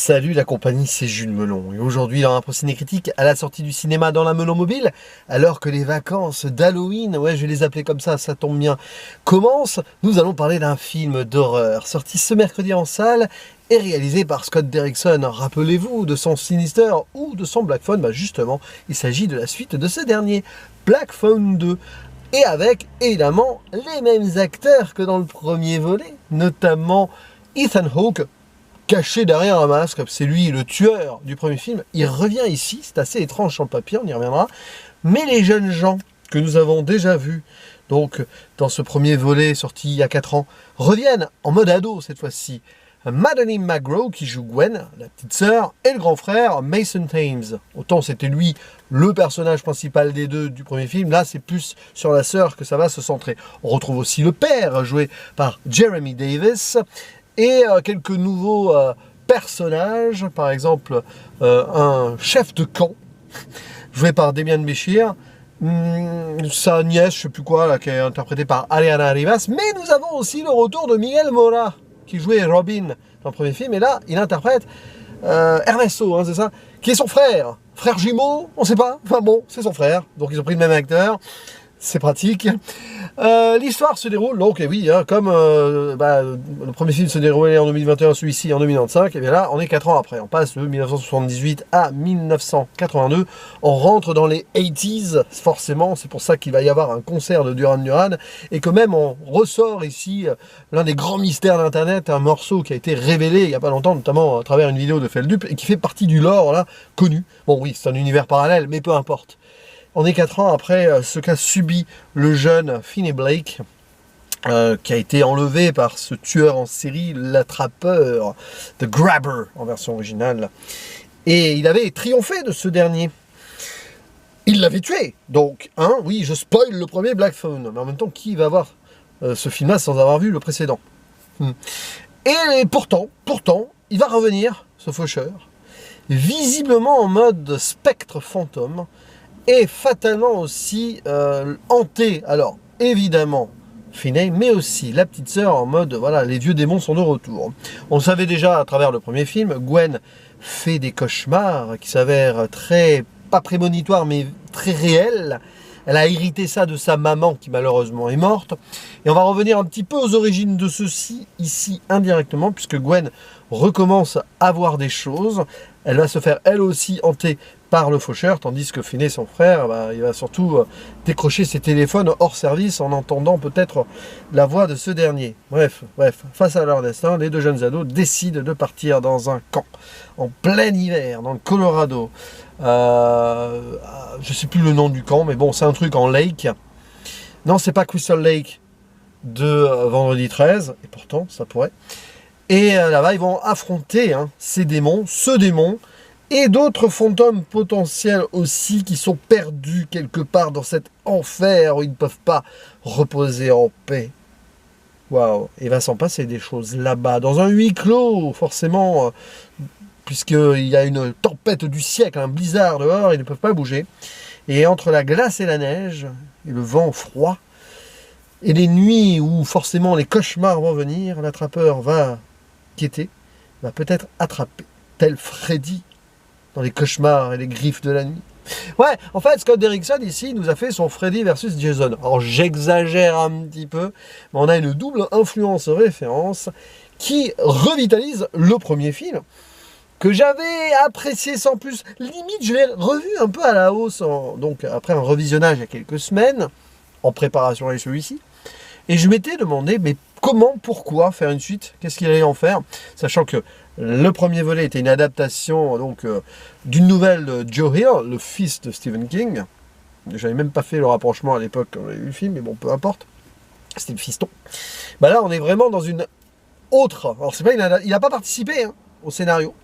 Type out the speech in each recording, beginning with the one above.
Salut la compagnie, c'est Jules Melon. Et aujourd'hui, dans un ciné critique, à la sortie du cinéma dans la Melon Mobile, alors que les vacances d'Halloween, ouais, je vais les appeler comme ça tombe bien, commencent, nous allons parler d'un film d'horreur, sorti ce mercredi en salle et réalisé par Scott Derrickson. Rappelez-vous de son Sinister ou de son Black Phone, bah justement, il s'agit de la suite de ce dernier, Black Phone 2. Et avec, évidemment, les mêmes acteurs que dans le premier volet, notamment Ethan Hawke, caché derrière un masque, c'est lui le tueur du premier film. Il revient ici, c'est assez étrange sur le papier, on y reviendra. Mais les jeunes gens que nous avons déjà vus, donc dans ce premier volet sorti il y a 4 ans, reviennent en mode ado cette fois-ci. Madeleine McGraw qui joue Gwen, la petite sœur, et le grand frère Mason Thames. Autant c'était lui le personnage principal des deux du premier film, là c'est plus sur la sœur que ça va se centrer. On retrouve aussi le père joué par Jeremy Davis et quelques nouveaux personnages, par exemple un chef de camp joué par Demian Bichir, sa nièce, je sais plus quoi, là, qui est interprétée par Ariana Rivas, mais nous avons aussi le retour de Miguel Mora, qui jouait Robin dans le premier film, et là, il interprète Ernesto, hein, c'est ça, qui est son frère jumeau, on sait pas, enfin bon, c'est son frère, donc ils ont pris le même acteur, c'est pratique. L'histoire se déroule, donc, et oui, hein, comme le premier film se déroulait en 2021, celui-ci en 2025, et bien là, on est 4 ans après. On passe de 1978 à 1982. On rentre dans les 80s, forcément. C'est pour ça qu'il va y avoir un concert de Duran Duran. Et que même, on ressort ici l'un des grands mystères d'Internet, un morceau qui a été révélé il n'y a pas longtemps, notamment à travers une vidéo de Feldup, et qui fait partie du lore, là, connu. Bon, oui, c'est un univers parallèle, mais peu importe. On est 4 ans après ce qu'a subi le jeune Finney Blake, qui a été enlevé par ce tueur en série, l'attrapeur, The Grabber en version originale. Et il avait triomphé de ce dernier. Il l'avait tué. Donc, hein, oui, je spoil le premier Black Phone. Mais en même temps, qui va voir ce film-là sans avoir vu le précédent? Et pourtant, il va revenir, ce faucheur, visiblement en mode spectre fantôme, et fatalement aussi hanté, alors évidemment Finney, mais aussi la petite sœur en mode, voilà, les vieux démons sont de retour. On le savait déjà à travers le premier film, Gwen fait des cauchemars qui s'avèrent très, pas prémonitoires, mais très réels. Elle a hérité ça de sa maman qui malheureusement est morte. Et on va revenir un petit peu aux origines de ceci, ici indirectement, puisque Gwen recommence à voir des choses. Elle va se faire elle aussi hanter par le faucheur, tandis que Finney, son frère, il va surtout décrocher ses téléphones hors service en entendant peut-être la voix de ce dernier. Bref, face à leur destin, les deux jeunes ados décident de partir dans un camp en plein hiver, dans le Colorado. Je sais plus le nom du camp, mais bon, c'est un truc en lake. Non, c'est pas Crystal Lake de Vendredi 13, et pourtant, ça pourrait. Et là-bas, ils vont affronter ces démons, ce démon, et d'autres fantômes potentiels aussi qui sont perdus quelque part dans cet enfer où ils ne peuvent pas reposer en paix. Waouh, il va s'en passer des choses là-bas, dans un huis clos, forcément, puisqu'il y a une tempête du siècle, un blizzard dehors, ils ne peuvent pas bouger. Et entre la glace et la neige, et le vent froid, et les nuits où forcément les cauchemars vont venir, l'attrapeur va guetter, va peut-être attraper, tel Freddy dans les cauchemars et les griffes de la nuit. Ouais, en fait, Scott Derrickson, ici, nous a fait son Freddy versus Jason. Alors, j'exagère un petit peu, mais on a une double influence référence qui revitalise le premier film, que j'avais apprécié sans plus. Limite, je l'ai revu un peu à la hausse, donc après un revisionnage il y a quelques semaines, en préparation avec celui-ci. Et je m'étais demandé, mais comment, pourquoi faire une suite? Qu'est-ce qu'il allait en faire? Sachant que le premier volet était une adaptation donc d'une nouvelle de Joe Hill, le fils de Stephen King. J'avais même pas fait le rapprochement à l'époque quand j'ai vu le film, mais bon, peu importe. C'était le fiston. Bah là, on est vraiment dans une autre... Alors, c'est pas il n'a pas participé au scénario.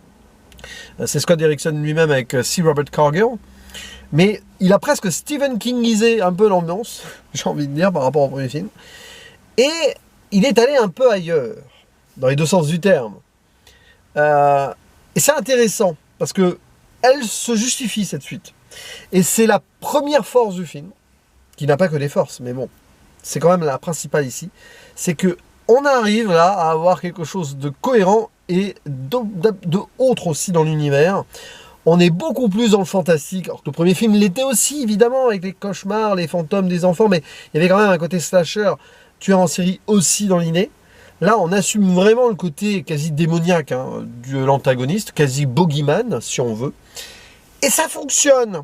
C'est Scott Derrickson lui-même avec C. Robert Cargill. Mais il a presque Stephen Kingisé un peu l'ambiance, j'ai envie de dire, par rapport au premier film. Et il est allé un peu ailleurs, dans les deux sens du terme. Et c'est intéressant, parce que elle se justifie, cette suite. Et c'est la première force du film, qui n'a pas que des forces, mais bon, c'est quand même la principale ici, c'est que on arrive là à avoir quelque chose de cohérent et autres aussi dans l'univers. On est beaucoup plus dans le fantastique, alors que le premier film l'était aussi, évidemment, avec les cauchemars, les fantômes des enfants, mais il y avait quand même un côté slasher, tueur en série aussi dans l'idée. Là, on assume vraiment le côté quasi démoniaque de l'antagoniste, quasi bogeyman, si on veut. Et ça fonctionne.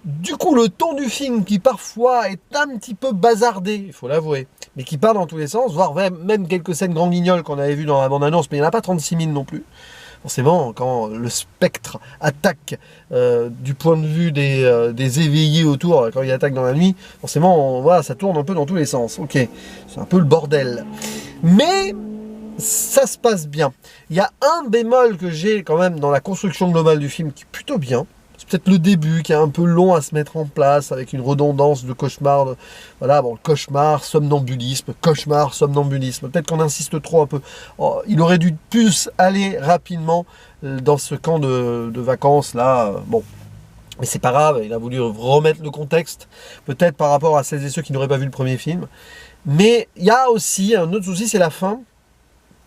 Du coup, le ton du film, qui parfois est un petit peu bazardé, il faut l'avouer, mais qui part dans tous les sens, voire même quelques scènes grand guignol qu'on avait vues dans la bande-annonce, mais il n'y en a pas 36 000 non plus. Forcément, quand le spectre attaque du point de vue des éveillés autour, quand il attaque dans la nuit, forcément, voilà, ça tourne un peu dans tous les sens. Ok, c'est un peu le bordel. Mais ça se passe bien. Il y a un bémol que j'ai quand même dans la construction globale du film qui est plutôt bien. C'est peut-être le début qui est un peu long à se mettre en place avec une redondance de cauchemar. Voilà, bon, cauchemar, somnambulisme, cauchemar, somnambulisme. Peut-être qu'on insiste trop un peu. Oh, il aurait dû plus aller rapidement dans ce camp de vacances là. Bon, mais c'est pas grave, il a voulu remettre le contexte, peut-être par rapport à celles et ceux qui n'auraient pas vu le premier film. Mais il y a aussi un autre souci, c'est la fin.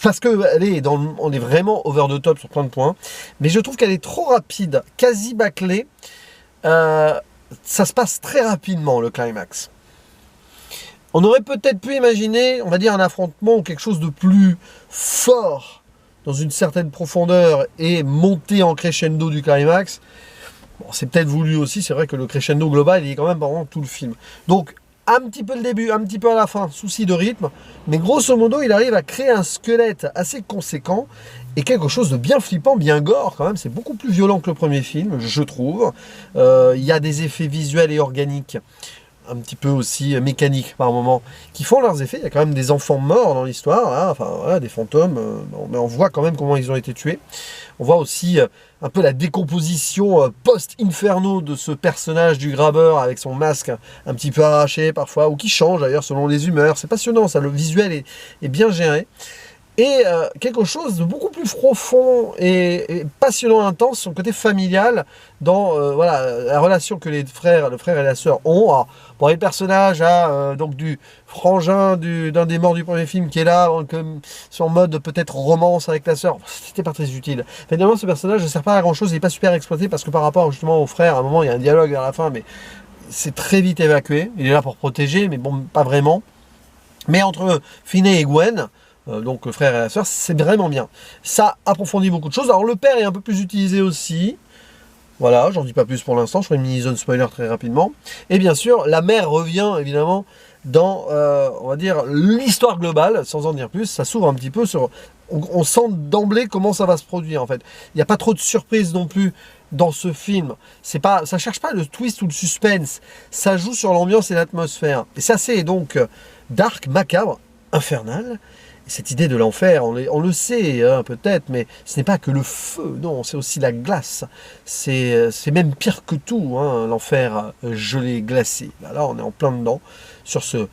Parce on est vraiment over the top sur plein de points. Mais je trouve qu'elle est trop rapide, quasi bâclée. Ça se passe très rapidement, le climax. On aurait peut-être pu imaginer, on va dire, un affrontement ou quelque chose de plus fort, dans une certaine profondeur, et monter en crescendo du climax. Bon, c'est peut-être voulu aussi, c'est vrai que le crescendo global, il est quand même pendant tout le film. Donc, un petit peu le début, un petit peu à la fin, souci de rythme, mais grosso modo, il arrive à créer un squelette assez conséquent et quelque chose de bien flippant, bien gore quand même. C'est beaucoup plus violent que le premier film, je trouve. Il y a des effets visuels et organiques, un petit peu aussi mécaniques par moment, qui font leurs effets. Il y a quand même des enfants morts dans l'histoire, hein, enfin voilà, des fantômes, mais on voit quand même comment ils ont été tués. On voit aussi un peu la décomposition post-inferno de ce personnage du grabbeur avec son masque un petit peu arraché parfois, ou qui change d'ailleurs selon les humeurs. C'est passionnant, ça, le visuel est bien géré. Et quelque chose de beaucoup plus profond et passionnant, intense, son côté familial dans voilà, la relation que le frère et la sœur ont. Alors, bon, les personnages, donc du frangin d'un des morts du premier film qui est là, comme sur mode peut-être romance avec la sœur, c'était pas très utile. Finalement, ce personnage ne sert pas à grand chose, il n'est pas super exploité parce que par rapport justement au frère, à un moment il y a un dialogue à la fin, mais c'est très vite évacué. Il est là pour protéger, mais bon, pas vraiment. Mais entre Finney et Gwen, donc le frère et la sœur, c'est vraiment bien. Ça approfondit beaucoup de choses. Alors le père est un peu plus utilisé aussi. Voilà, j'en dis pas plus pour l'instant, je ferai une mini-zone spoiler très rapidement. Et bien sûr, la mère revient évidemment dans, on va dire, l'histoire globale, sans en dire plus. Ça s'ouvre un petit peu sur... On sent d'emblée comment ça va se produire en fait. Il n'y a pas trop de surprises non plus dans ce film. Ça cherche pas le twist ou le suspense. Ça joue sur l'ambiance et l'atmosphère. Et ça c'est donc dark, macabre, infernal. Cette idée de l'enfer, on le sait hein, peut-être, mais ce n'est pas que le feu, non, c'est aussi la glace. C'est même pire que tout, hein, l'enfer gelé, glacé. Là, on est en plein dedans, sur ce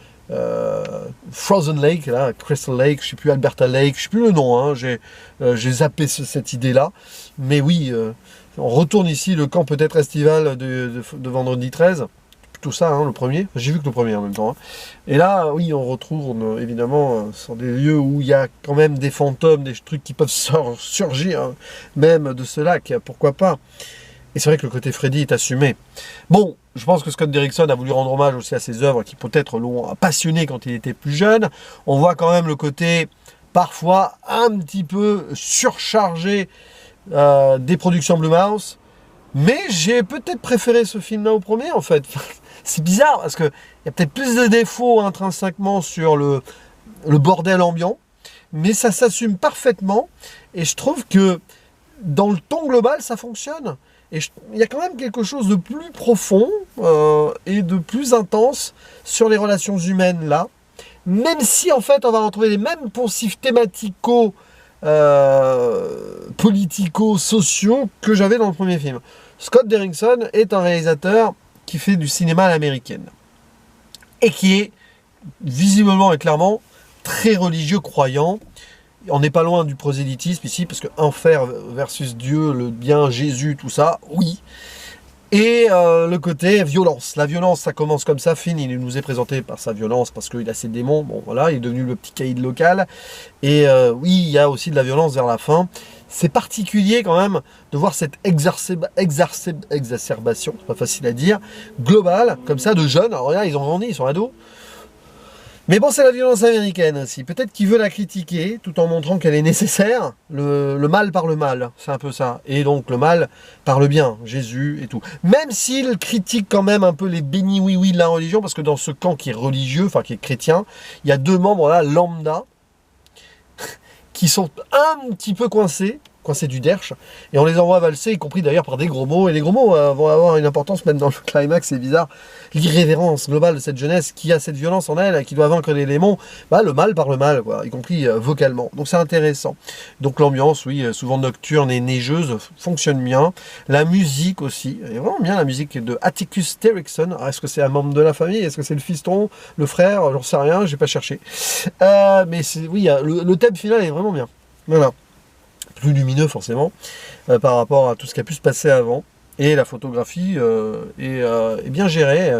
Frozen Lake, là, Crystal Lake, je ne sais plus, Alberta Lake, je ne sais plus le nom, hein, j'ai zappé cette idée-là. Mais oui, on retourne ici, le camp peut-être estival de vendredi 13. Tout ça, hein, le premier. J'ai vu que le premier en même temps. Hein. Et là, oui, on retrouve évidemment sur des lieux où il y a quand même des fantômes, des trucs qui peuvent surgir, hein, même de ce lac, pourquoi pas. Et c'est vrai que le côté Freddy est assumé. Bon, je pense que Scott Derrickson a voulu rendre hommage aussi à ses œuvres qui peut-être l'ont passionné quand il était plus jeune. On voit quand même le côté parfois un petit peu surchargé des productions Blumhouse. Mais j'ai peut-être préféré ce film-là au premier, en fait. C'est bizarre, parce qu'il y a peut-être plus de défauts intrinsèquement sur le bordel ambiant, mais ça s'assume parfaitement, et je trouve que dans le ton global, ça fonctionne. Et il y a quand même quelque chose de plus profond et de plus intense sur les relations humaines, là. Même si, en fait, on va retrouver les mêmes poncifs thématico politico-sociaux que j'avais dans le premier film. Scott Derrickson est un réalisateur qui fait du cinéma à l'américaine et qui est visiblement et clairement très religieux, croyant. On n'est pas loin du prosélytisme ici, parce que enfer versus Dieu, le bien, Jésus, tout ça, oui. Et le côté violence. La violence, ça commence comme ça. Finn, il nous est présenté par sa violence parce qu'il a ses démons. Bon, voilà, il est devenu le petit caïd local. Et oui, il y a aussi de la violence vers la fin. C'est particulier quand même de voir cette exacerbation, c'est pas facile à dire, globale, comme ça, de jeunes. Alors regarde, ils ont grandi, ils sont ados. Mais bon, c'est la violence américaine aussi. Peut-être qu'il veut la critiquer tout en montrant qu'elle est nécessaire. Le mal par le mal, c'est un peu ça. Et donc le mal par le bien, Jésus et tout. Même s'il critique quand même un peu les bénis oui-oui de la religion, parce que dans ce camp qui est religieux, enfin qui est chrétien, il y a deux membres là, lambda, qui sont un petit peu coincés du derche, et on les envoie valser, y compris d'ailleurs par des gros mots, et les gros mots vont avoir une importance même dans le climax, c'est bizarre, l'irrévérence globale de cette jeunesse qui a cette violence en elle, qui doit vaincre les démons, bah, le mal par le mal, quoi, y compris vocalement, donc c'est intéressant. Donc l'ambiance, oui, souvent nocturne et neigeuse, fonctionne bien, la musique aussi, est vraiment bien, la musique de Atticus Terrikson. Est-ce que c'est un membre de la famille, est-ce que c'est le fiston, le frère, j'en sais rien, j'ai pas cherché, mais oui, le thème final est vraiment bien, voilà. Plus lumineux forcément par rapport à tout ce qui a pu se passer avant, et la photographie est bien gérée,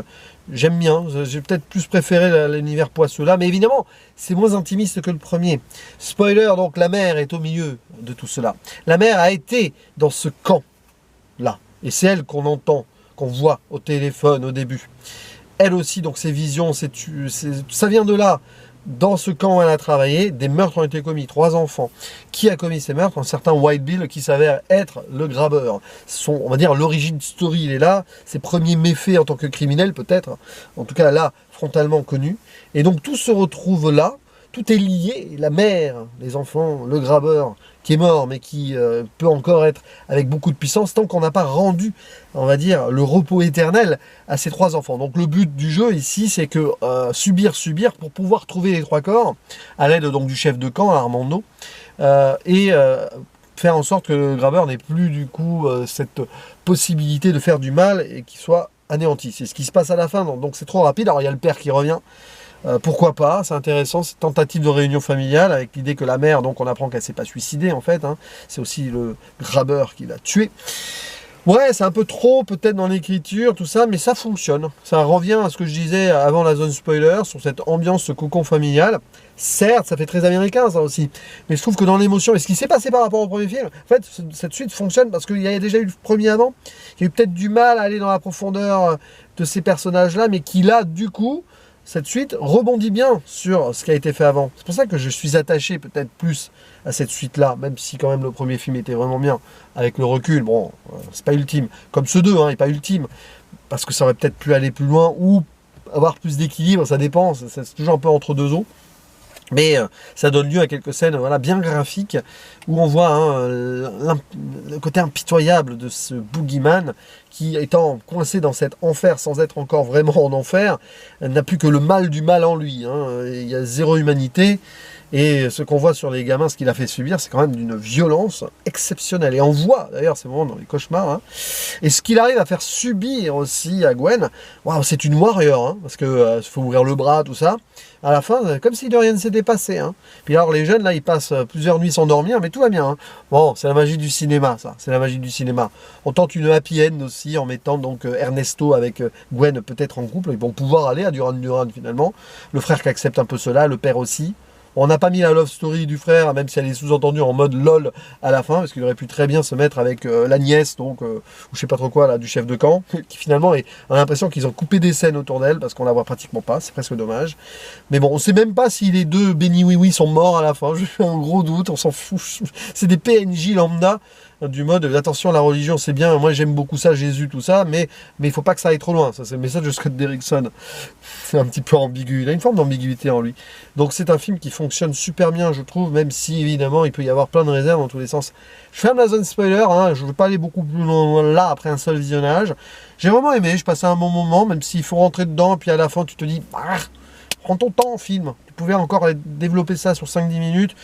j'aime bien, j'ai peut-être plus préféré l'univers poisseux là, mais évidemment c'est moins intimiste que le premier. Spoiler, donc la mère est au milieu de tout cela, la mère a été dans ce camp là, et c'est elle qu'on entend, qu'on voit au téléphone au début, elle aussi, donc ses visions, ça vient de là. Dans ce camp où elle a travaillé, des meurtres ont été commis, 3 enfants. Qui a commis ces meurtres? Un certain White Bill qui s'avère être le grabeur. On va dire l'origine story, il est là, ses premiers méfaits en tant que criminel peut-être, en tout cas là, frontalement connu. Et donc tout se retrouve là, tout est lié, la mère, les enfants, le grabeur, qui est mort, mais qui peut encore être avec beaucoup de puissance, tant qu'on n'a pas rendu, on va dire, le repos éternel à ces 3 enfants. Donc le but du jeu ici, c'est que subir, pour pouvoir trouver les 3 corps, à l'aide donc du chef de camp, Armando, faire en sorte que le grabeur n'ait plus du coup cette possibilité de faire du mal et qu'il soit anéanti. C'est ce qui se passe à la fin, donc c'est trop rapide. Alors il y a le père qui revient, pourquoi pas, c'est intéressant, cette tentative de réunion familiale, avec l'idée que la mère, donc on apprend qu'elle s'est pas suicidée en fait, hein, c'est aussi le grabeur qui l'a tué. Ouais, c'est un peu trop peut-être dans l'écriture, tout ça, mais ça fonctionne. Ça revient à ce que je disais avant la zone spoiler, sur cette ambiance, ce cocon familial. Certes, ça fait très américain ça aussi, mais je trouve que dans l'émotion, et ce qui s'est passé par rapport au premier film, en fait, cette suite fonctionne parce qu'il y a déjà eu le premier avant, qui a eu peut-être du mal à aller dans la profondeur de ces personnages-là, mais qui là, du coup, cette suite rebondit bien sur ce qui a été fait avant. C'est pour ça que je suis attaché peut-être plus à cette suite-là, même si quand même le premier film était vraiment bien. Avec le recul, bon, c'est pas ultime. Comme ce deux, hein, il n'est pas ultime. Parce que ça aurait peut-être pu aller plus loin ou avoir plus d'équilibre, ça dépend. C'est toujours un peu entre deux eaux. Mais ça donne lieu à quelques scènes voilà, bien graphiques où on voit hein, le côté impitoyable de ce boogeyman qui, étant coincé dans cet enfer sans être encore vraiment en enfer, n'a plus que le mal du mal en lui. Hein. Il y a zéro humanité. Et ce qu'on voit sur les gamins, ce qu'il a fait subir, c'est quand même d'une violence exceptionnelle. Et on voit, d'ailleurs, c'est vraiment dans les cauchemars, hein. Et ce qu'il arrive à faire subir aussi à Gwen, waouh, c'est une warrior, hein, parce que faut ouvrir le bras, tout ça. À la fin, comme si de rien ne s'était passé. Hein. Puis alors, les jeunes, là, ils passent plusieurs nuits sans dormir, mais tout va bien. Hein. Bon, c'est la magie du cinéma, ça. C'est la magie du cinéma. On tente une happy end aussi, en mettant donc Ernesto avec Gwen peut-être en couple. Ils vont pouvoir aller à Duran Duran, finalement. Le frère qui accepte un peu cela, le père aussi. On n'a pas mis la love story du frère, même si elle est sous-entendue en mode lol à la fin, parce qu'il aurait pu très bien se mettre avec la nièce, donc, ou je sais pas trop quoi, là, du chef de camp, qui finalement a l'impression qu'ils ont coupé des scènes autour d'elle, parce qu'on la voit pratiquement pas, c'est presque dommage. Mais bon, on sait même pas si les deux Benny Oui Oui sont morts à la fin, j'ai un gros doute, on s'en fout. C'est des PNJ lambda, du mode attention, la religion c'est bien, moi j'aime beaucoup ça, Jésus, tout ça, mais il faut pas que ça aille trop loin. Ça c'est le message de Scott Derrickson. C'est un petit peu ambigu, il a une forme d'ambiguïté en lui. Donc c'est un film qui fonctionne super bien, je trouve, même si évidemment il peut y avoir plein de réserves dans tous les sens. Je ferme la zone spoiler, hein, je ne veux pas aller beaucoup plus loin là après un seul visionnage. J'ai vraiment aimé, je passais un bon moment, même s'il faut rentrer dedans, et puis à la fin tu te dis, prends ton temps, film. Tu pouvais encore développer ça sur 5-10 minutes.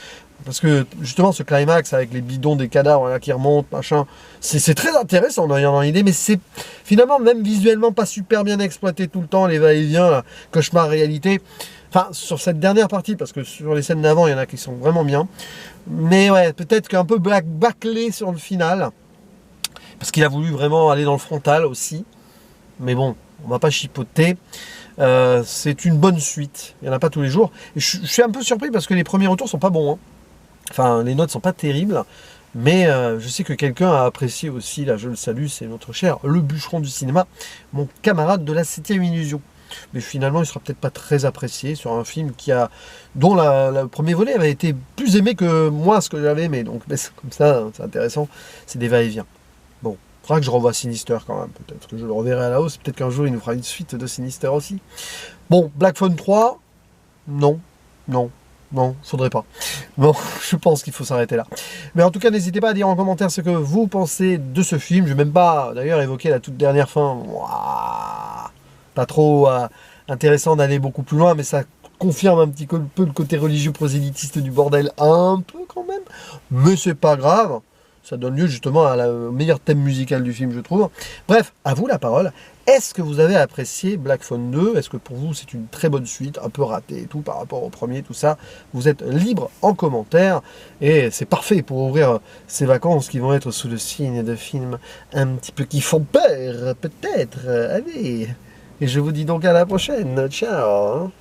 Parce que justement ce climax avec les bidons des cadavres là, qui remontent, machin, c'est très intéressant dans l'idée, mais c'est finalement même visuellement pas super bien exploité tout le temps, les va-et-vient, cauchemar, réalité. Enfin, sur cette dernière partie, parce que sur les scènes d'avant, il y en a qui sont vraiment bien. Mais ouais, peut-être qu'un peu bâclé sur le final. parce qu'il a voulu vraiment aller dans le frontal aussi. Mais bon, on va pas chipoter. C'est une bonne suite. Il n'y en a pas tous les jours. Et je suis un peu surpris parce que les premiers retours sont pas bons, hein. Enfin, les notes sont pas terribles. Mais je sais que quelqu'un a apprécié aussi, là je le salue, c'est notre cher Le Bûcheron du cinéma, mon camarade de la 7ème illusion. Mais finalement, il sera peut-être pas très apprécié sur un film dont le premier volet avait été plus aimé que moi, ce que j'avais aimé. Donc, mais comme ça, c'est intéressant. C'est des va-et-vient. Bon, il faudra que je revoie Sinister quand même. Peut-être que je le reverrai à la hausse. Peut-être qu'un jour, il nous fera une suite de Sinister aussi. Bon, Black Phone 3, non, non. Non, faudrait pas. Bon, je pense qu'il faut s'arrêter là. Mais en tout cas, n'hésitez pas à dire en commentaire ce que vous pensez de ce film. Je vais même pas, d'ailleurs, évoquer la toute dernière fin. Ouah, pas trop intéressant d'aller beaucoup plus loin, mais ça confirme un petit peu le côté religieux prosélytiste du bordel, un peu quand même. Mais c'est pas grave. Ça donne lieu justement à au meilleur thème musical du film, je trouve. Bref, à vous la parole. Est-ce que vous avez apprécié Black Phone 2? Est-ce que pour vous c'est une très bonne suite, un peu ratée et tout par rapport au premier, tout ça? Vous êtes libre en commentaire et c'est parfait pour ouvrir ces vacances qui vont être sous le signe de films un petit peu qui font peur, peut-être. Allez, et je vous dis donc à la prochaine. Ciao.